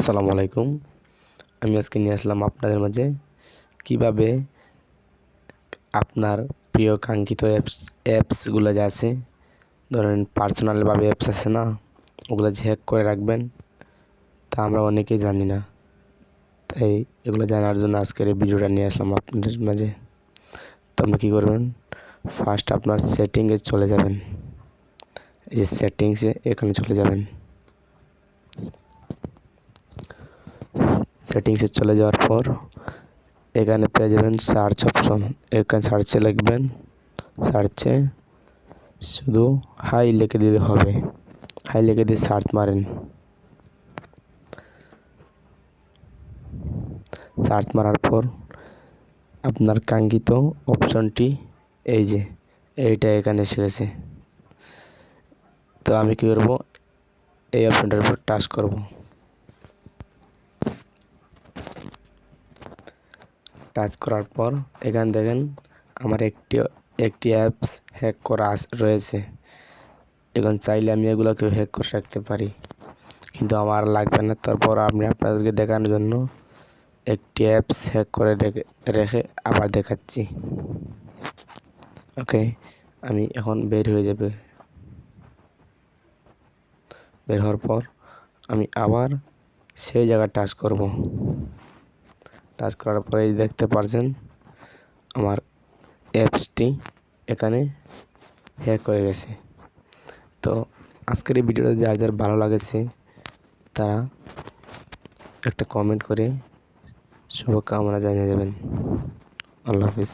আসসালামু আলাইকুম। আমি আজকে নিয়ে আসলাম আপনাদের মাঝে কিভাবে আপনার প্রিয় কাঙ্ক্ষিত অ্যাপসগুলো যা আছে, ধরেন পার্সোনালভাবে অ্যাপস আছে না, ওগুলো যে হ্যাক করে রাখবেন তা আমরা অনেকেই জানি না। তাই এগুলো জানার জন্য আজকের এই ভিডিওটা নিয়ে আসলাম আপনাদের মাঝে। তো আপনি কী করবেন, ফার্স্ট আপনার সেটিংয়ে চলে যাবেন। এই যে সেটিংসে এখানে চলে যাবেন। সেটিংসে চলে যাওয়ার পর এখানে পেয়ে যাবেন সার্চ অপশন। এখানে সার্চে লিখবেন, সার্চে শুধু হাই লিখে দিলে হবে। হাই লিখে দিয়ে সার্চ মারেন। সার্চ মারার পর আপনার কাঙ্ক্ষিত অপশনটি এই যে এইটা এখানে এসে গেছে। তো আমি কী করব, এই অপশনটার উপর টাচ করব। টাচ করার পর এখানে দেখেন আমার একটি অ্যাপস হ্যাক করা রয়েছে। এখন চাইলে আমি এগুলোকে হ্যাক করে রাখতে পারি, কিন্তু আমার লাগবে না। তারপর আমি আপনাদেরকে দেখানোর জন্য একটি অ্যাপস হ্যাক করে রেখে আবার দেখাচ্ছি। ওকে, আমি এখন বের হওয়ার পর আমি আবার সেই জায়গায় টাচ করব। টাচ করার পরে দেখতে পারছেন আমার অ্যাপসটি এখানে হ্যাক হয়ে গেছে। তো আজকের এই ভিডিওটা যার ভালো লাগেছে তারা একটা কমেন্ট করে শুভকামনা জানিয়ে দেবেন। আল্লাহ হাফিজ।